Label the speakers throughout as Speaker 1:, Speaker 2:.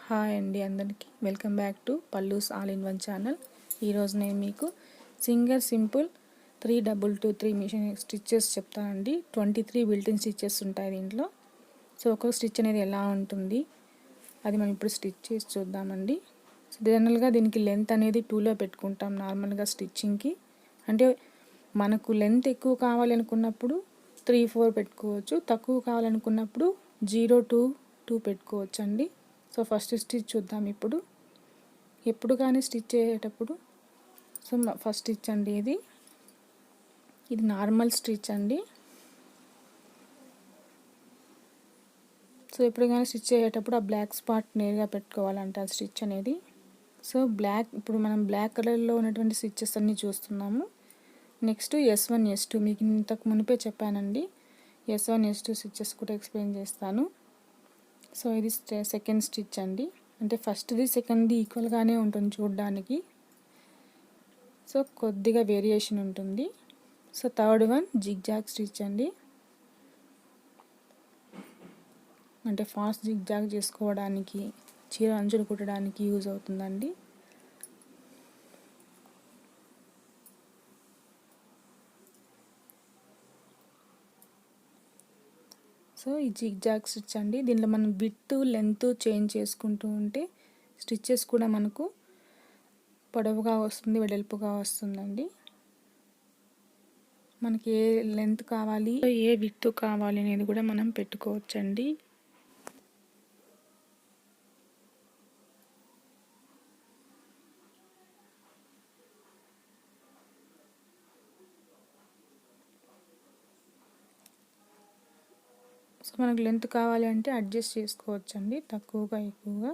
Speaker 1: Hi అండి అందరికీ welcome back to pallus all in one channel. ఈరోజు నేను మీకు సింపుల్ 3223 మిషన్ స్టిచ్చెస్ చెప్తానండి. 23 బిల్టిన్ స్టిచ్చెస్ ఉంటాయి దీంట్లో. సో ఒక్కొక్క స్టిచ్ అనేది ఎలా ఉంటుంది అది మనం ఇప్పుడు స్టిచ్ చేసి చూద్దామండి. జనరల్గా దీనికి లెంత్ అనేది 2లో పెట్టుకుంటాం నార్మల్గా స్టిచ్చింగ్కి. అంటే మనకు లెంత్ ఎక్కువ కావాలనుకున్నప్పుడు 3-4 పెట్టుకోవచ్చు, తక్కువ కావాలనుకున్నప్పుడు 0-2 పెట్టుకోవచ్చు అండి. సో ఫస్ట్ స్టిచ్ చూద్దాం ఇప్పుడు. ఎప్పుడు కానీ స్టిచ్ చేసేటప్పుడు ఫస్ట్ స్టిచ్ అండి ఇది నార్మల్ స్టిచ్ అండి. సో ఎప్పుడు కానీ స్టిచ్ చేసేటప్పుడు ఆ బ్లాక్ స్పాట్ నేరుగా పెట్టుకోవాలంట ఆ స్టిచ్ అనేది. సో ఇప్పుడు మనం బ్లాక్ కలర్లో ఉన్నటువంటి స్టిచ్చెస్ అన్నీ చూస్తున్నాము. నెక్స్ట్ S1 S2 మీకు ఇంతకు మునిపే చెప్పానండి. S1 S2 స్టిచ్చెస్ కూడా ఎక్స్ప్లెయిన్ చేస్తాను. సో ఇది సెకండ్ స్టిచ్ అండి. అంటే ఫస్ట్ది సెకండ్ది ఈక్వల్గానే ఉంటుంది చూడడానికి, సో కొద్దిగా వేరియేషన్ ఉంటుంది. So third one zigzag stitch అండి. అంటే ఫాస్ట్ జిగ్జాగ్ చేసుకోవడానికి, చీర అంచులు కుట్టడానికి యూజ్ అవుతుందండి. సో ఈ జిగ్జాగ్ స్టిచ్ అండి. దీనిలో మనం విడ్త్ లెంత్ చేంజ్ చేసుకుంటూ ఉంటే స్టిచ్చెస్ కూడా మనకు పొడవుగా వస్తుంది, వెడల్పుగా వస్తుందండి. మనకి ఏ లెంత్ కావాలి, ఏ విడ్త్ కావాలి అనేది కూడా మనం పెట్టుకోవచ్చండి. సో మనకు లెంత్ కావాలి అంటే అడ్జస్ట్ చేసుకోవచ్చండి, తక్కువగా ఎక్కువగా.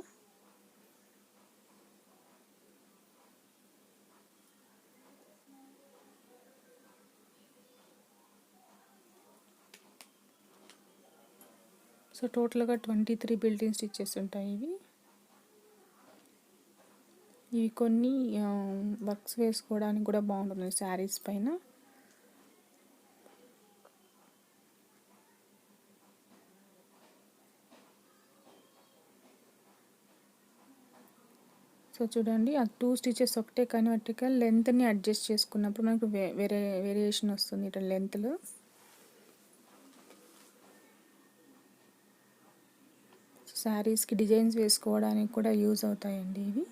Speaker 1: సో టోటల్గా 23 బిల్టిన్ స్టిచ్చెస్ ఉంటాయి ఇవి కొన్ని వర్క్స్ వేసుకోవడానికి కూడా బాగుంటుంది శారీస్ పైన. సో చూడండి ఆ 2 స్టిచెస్ ఒకటే కానీ వర్టికల్ లెంత్ని అడ్జస్ట్ చేసుకున్నప్పుడు మనకు వేరియేషన్ వస్తుంది ఇట్లా లెంత్లో. శారీస్కి డిజైన్స్ వేసుకోవడానికి కూడా యూజ్ అవుతాయండి ఇవి.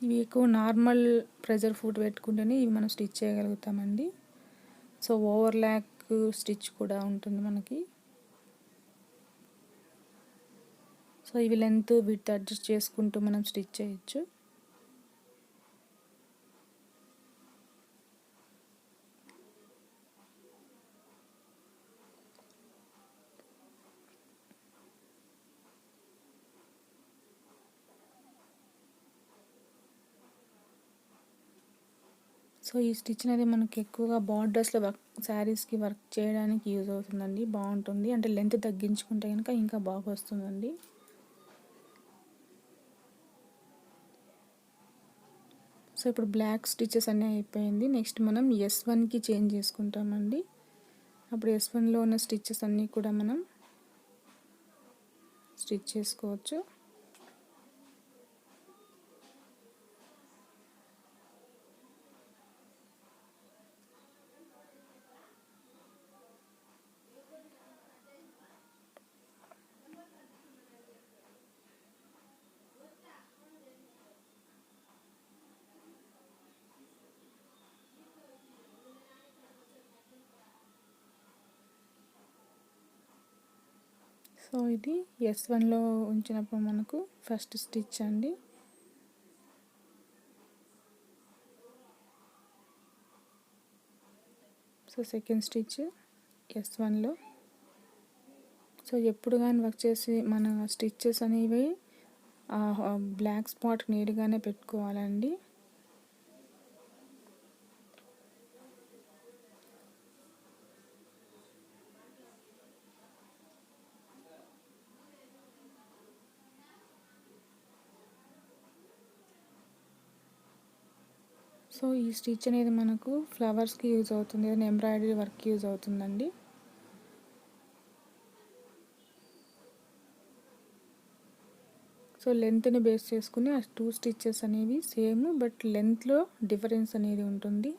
Speaker 1: ఇవి ఎక్కువ నార్మల్ ప్రెజర్ ఫుట్ పెట్టుకుంటేనే ఇవి మనం స్టిచ్ చేయగలుగుతామండి. సో ఓవర్లాక్ స్టిచ్ కూడా ఉంటుంది మనకి. సో ఇవి లెంత్ విడ్త్ అడ్జస్ట్ చేసుకుంటూ మనం స్టిచ్ చేయొచ్చు. సో ఈ స్టిచ్ అనేది మనకి ఎక్కువగా బార్డర్స్లో శారీస్కి వర్క్ చేయడానికి యూజ్ అవుతుందండి, బాగుంటుంది. అంటే లెంత్ తగ్గించుకుంటే కనుక ఇంకా బాగా వస్తుందండి. సో ఇప్పుడు బ్లాక్ స్టిచెస్ అన్నీ అయిపోయింది. నెక్స్ట్ మనం S1కి చేంజ్ చేసుకుంటామండి. అప్పుడు S1లో ఉన్న స్టిచెస్ అన్నీ కూడా మనం స్టిచ్ చేసుకోవచ్చు. సో ఇది S1లో ఉంచినప్పుడు మనకు ఫస్ట్ స్టిచ్ అండి. సో సెకండ్ స్టిచ్ S1లో. సో ఎప్పుడు కానీ వర్క్ చేసి మన స్టిచ్చెస్ అనేవి బ్లాక్ స్పాట్ నీట్గానే పెట్టుకోవాలండి. సో ఈ స్టిచ్ అనేది మనకు ఫ్లవర్స్కి యూజ్ అవుతుంది, ఏదైనా ఎంబ్రాయిడరీ వర్క్ యూజ్ అవుతుందండి. సో లెంత్ని బేస్ చేసుకుని ఆ 2 స్టిచ్చెస్ అనేవి సేమ్, బట్ లెంత్లో డిఫరెన్స్ అనేది ఉంటుంది.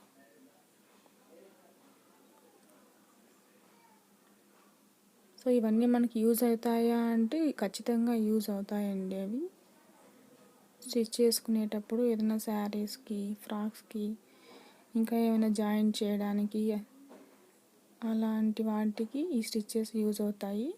Speaker 1: సో ఇవన్నీ మనకి యూజ్ అవుతాయా అంటే ఖచ్చితంగా యూజ్ అవుతాయండి. అవి స్టిచ్ చేసుకునేటప్పుడు ఏదైనా శారీస్కి, ఫ్రాక్స్కి, ఇంకా ఏమైనా జాయింట్ చేయడానికి అలాంటి వాటికి ఈ స్టిచ్చెస్ యూజ్ అవుతాయి.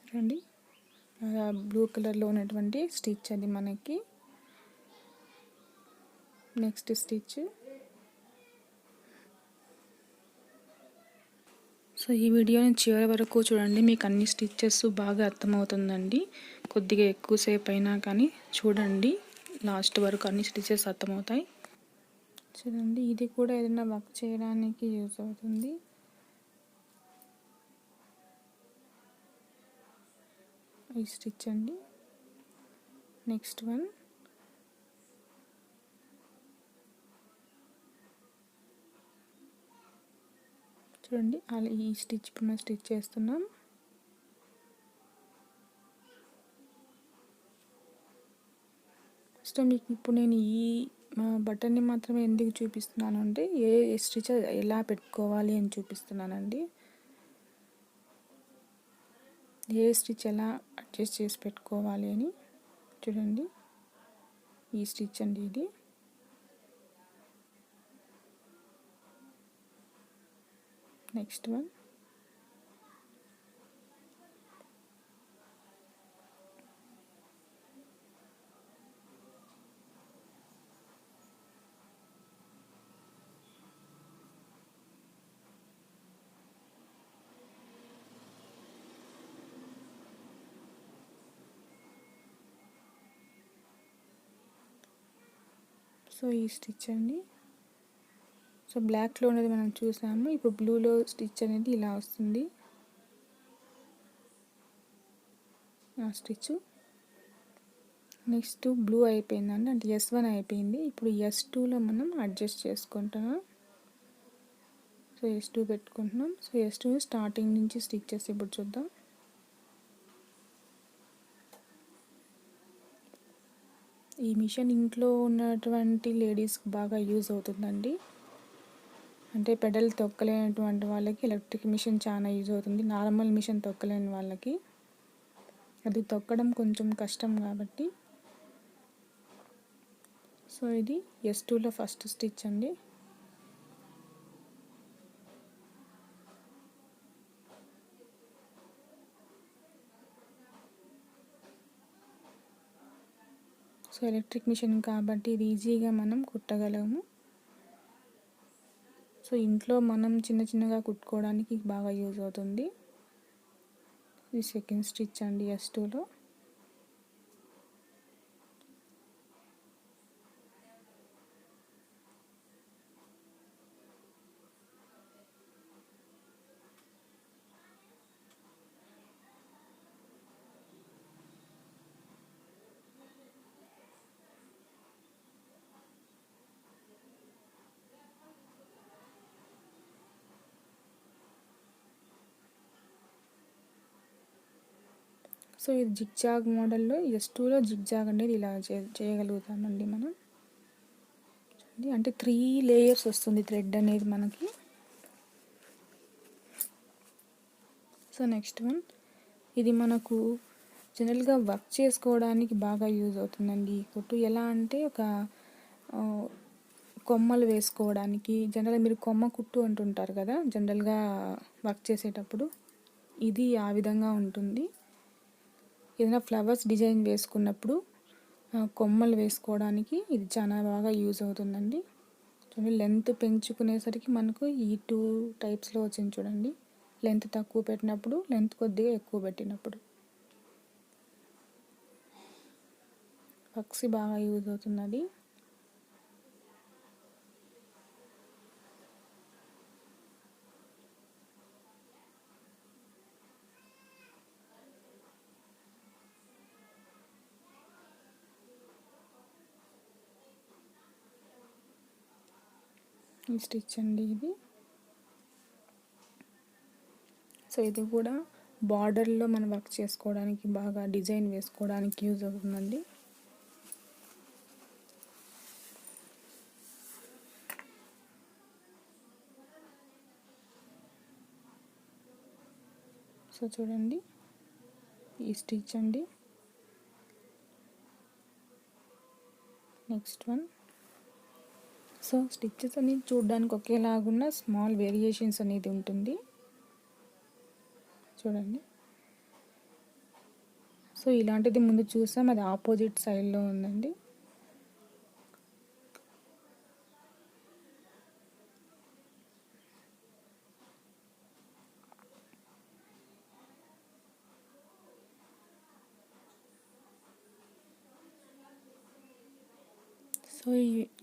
Speaker 1: చూడండి బ్లూ కలర్లో ఉన్నటువంటి స్టిచ్ అది మనకి నెక్స్ట్ స్టిచ్. సో ఈ వీడియోని చివరి వరకు చూడండి, మీకు అన్ని స్టిచ్చెస్ బాగా అర్థమవుతుందండి. కొద్దిగా ఎక్కువసేపు అయినా కానీ చూడండి, లాస్ట్ వరకు అన్ని స్టిచ్చెస్ అర్థమవుతాయి. చూడండి ఇది కూడా ఏదైనా వర్క్ చేయడానికి యూజ్ అవుతుంది. ఈ స్టిచ్ అండి. నెక్స్ట్ వన్ చూడండి, అలా ఈ స్టిచ్ ఇప్పుడు మనం స్టిచ్ చేస్తున్నాం. సో మీకు ఇప్పుడు నేను ఈ బటన్ని మాత్రమే ఎందుకు చూపిస్తున్నాను అంటే ఏ స్టిచ్ ఎలా పెట్టుకోవాలి అని చూపిస్తున్నానండి. ఏ స్టిచ్ ఎలా అడ్జస్ట్ చేసి పెట్టుకోవాలి అని. చూడండి ఈ స్టిచ్ అండి ఇది. నెక్స్ట్ వన్ సో ఈ స్టిచ్ అండి. సో బ్లాక్లో అనేది మనం చూసాము, ఇప్పుడు బ్లూలో స్టిచ్ అనేది ఇలా వస్తుంది. ఆ స్టిచ్ నెక్స్ట్ బ్లూ అయిపోయిందండి, అంటే S1 అయిపోయింది. ఇప్పుడు S2లో మనం అడ్జస్ట్ చేసుకుంటున్నాం. సో S2 పెట్టుకుంటున్నాం. సో S2 స్టార్టింగ్ నుంచి స్టిచ్చెస్ ఇప్పుడు చూద్దాం. ఈ మిషన్ ఇంట్లో ఉన్నటువంటి లేడీస్కి బాగా యూజ్ అవుతుందండి. అంటే పెడల్ తొక్కలేనటువంటి వాళ్ళకి ఎలక్ట్రిక్ మిషన్ చాలా యూజ్ అవుతుంది. నార్మల్ మిషన్ తొక్కలేని వాళ్ళకి అది తొక్కడం కొంచెం కష్టం కాబట్టి. సో ఇది S2లో ఫస్ట్ స్టిచ్ అండి. సో ఎలక్ట్రిక్ మిషన్ కాబట్టి ఇది ఈజీగా మనం కుట్టగలము. సో ఇంట్లో మనం చిన్న చిన్నగా కుట్టుకోవడానికి బాగా యూజ్ అవుతుంది. ఇది సెకండ్ స్టిచ్ అండి S2లో. సో ఇది జిగ్జాగ్ మోడల్లో S2లో జిగ్జాగ్ అనేది ఇలా చేయగలుగుతామండి మనం. అంటే 3 లేయర్స్ వస్తుంది థ్రెడ్ అనేది మనకి. సో నెక్స్ట్ వన్ ఇది మనకు జనరల్గా వర్క్ చేసుకోవడానికి బాగా యూజ్ అవుతుందండి ఈ కుట్టు. ఎలా అంటే ఒక కొమ్మలు వేసుకోవడానికి, జనరల్గా మీరు కొమ్మ కుట్టు అంటుంటారు కదా జనరల్గా వర్క్ చేసేటప్పుడు, ఇది ఆ విధంగా ఉంటుంది. ఏదైనా ఫ్లవర్స్ డిజైన్ వేసుకున్నప్పుడు కొమ్మలు వేసుకోవడానికి ఇది చాలా బాగా యూజ్ అవుతుందండి. చూడండి లెంత్ పెంచుకునేసరికి మనకు ఈ 2 టైప్స్లో వచ్చింది చూడండి. లెంత్ తక్కువ పెట్టినప్పుడు, లెంత్ కొద్దిగా ఎక్కువ పెట్టినప్పుడు వర్క్స్ బాగా యూజ్ అవుతుంది. ఈ స్టిచ్ అండి ఇది. సో ఇది కూడా బార్డర్లో మనం వర్క్ చేసుకోవడానికి, బాగా డిజైన్ వేసుకోవడానికి యూజ్ అవుతుందండి. సో చూడండి ఈ స్టిచ్ అండి. Next one. సో స్టిచ్చెస్ అనేది చూడడానికి ఒకేలాగున్న స్మాల్ వేరియేషన్స్ అనేది ఉంటుంది చూడండి. సో ఇలాంటిది ముందు చూసాం, అది ఆపోజిట్ సైడ్లో ఉందండి. సో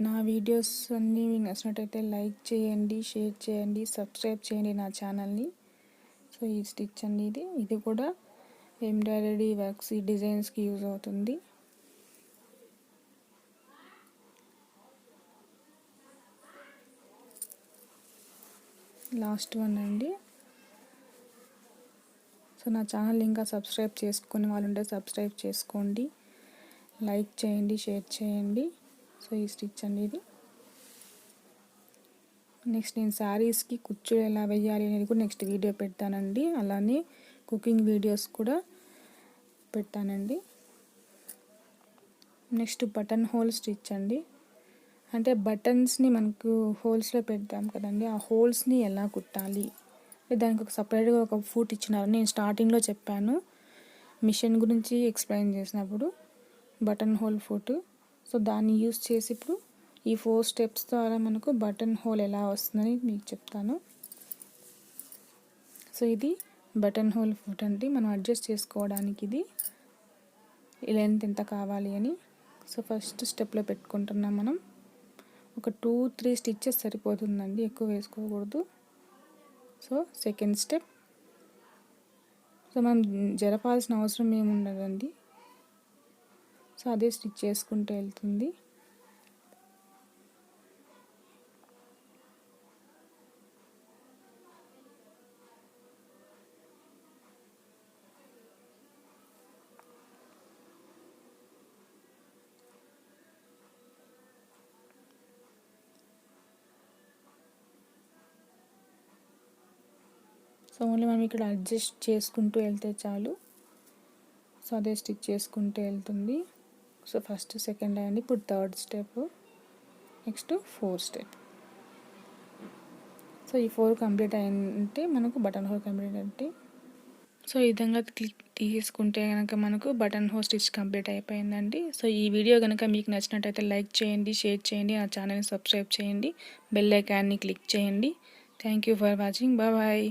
Speaker 1: నా వీడియోస్ అన్నీ మీకు నచ్చినట్టయితే లైక్ చేయండి, షేర్ చేయండి, సబ్స్క్రైబ్ చేయండి నా ఛానల్ని. సో ఈ స్టిచ్ అండి ఇది కూడా ఎంబ్రాయిడరీ వర్క్స్, ఈ డిజైన్స్కి యూజ్ అవుతుంది. లాస్ట్ వన్ అండి. సో నా ఛానల్ ఇంకా సబ్స్క్రైబ్ చేసుకునే వాళ్ళు ఉంటే సబ్స్క్రైబ్ చేసుకోండి, లైక్ చేయండి, షేర్ చేయండి. సో ఈ స్టిచ్ అండి ఇది. నెక్స్ట్ నేను శారీస్కి కుచ్చులు ఎలా వేయాలి అనేది కూడా నెక్స్ట్ వీడియో పెడతానండి. అలానే కుకింగ్ వీడియోస్ కూడా పెడతానండి. నెక్స్ట్ బటన్ హోల్ స్టిచ్ అండి. అంటే బటన్స్ని మనకు హోల్స్లో పెడతాం కదండి, ఆ హోల్స్ని ఎలా కుట్టాలి, దానికి ఒక సపరేట్గా ఒక ఫూట్ ఇచ్చినారు. నేను స్టార్టింగ్లో చెప్పాను మిషన్ గురించి ఎక్స్ప్లెయిన్ చేసినప్పుడు, బటన్ హోల్ ఫూట్. సో దాన్ని యూస్ చేసి ఇప్పుడు ఈ 4 స్టెప్స్ ద్వారా మనకు బటన్ హోల్ ఎలా వస్తుందని మీకు చెప్తాను. సో ఇది బటన్ హోల్ ఫుట్ అండి. మనం అడ్జస్ట్ చేసుకోవడానికి ఇది లెంత్ ఎంత కావాలి అని. సో ఫస్ట్ స్టెప్లో పెట్టుకుంటున్నాం మనం. ఒక 2-3 స్టిచ్చెస్ సరిపోతుందండి, ఎక్కువ వేసుకోకూడదు. So second step. సో మనం జరపాల్సిన అవసరం ఏముండదండి. సో అదే స్టిచ్ చేసుకుంటూ వెళ్తుంది. సో ఓన్లీ మనం ఇక్కడ అడ్జస్ట్ చేసుకుంటూ వెళ్తే చాలు. సో అదే స్టిచ్ చేసుకుంటూ వెళ్తుంది. సో ఫస్ట్ సెకండ్ అయ్యండి, ఇప్పుడు third step, next 4th step. So ఈ 4 కంప్లీట్ అయింటే మనకు బటన్ హోల్ కంప్లీట్ అంటే. సో ఈ విధంగా క్లిక్ తీసుకుంటే కనుక మనకు బటన్ హోల్ స్టిచ్ కంప్లీట్ అయిపోయిందండి. సో ఈ వీడియో కనుక మీకు నచ్చినట్టయితే లైక్ చేయండి, షేర్ చేయండి, నా ఛానల్ని సబ్స్క్రైబ్ చేయండి, బెల్ ఐకాన్ని క్లిక్ చేయండి. Thank you for watching. Bye.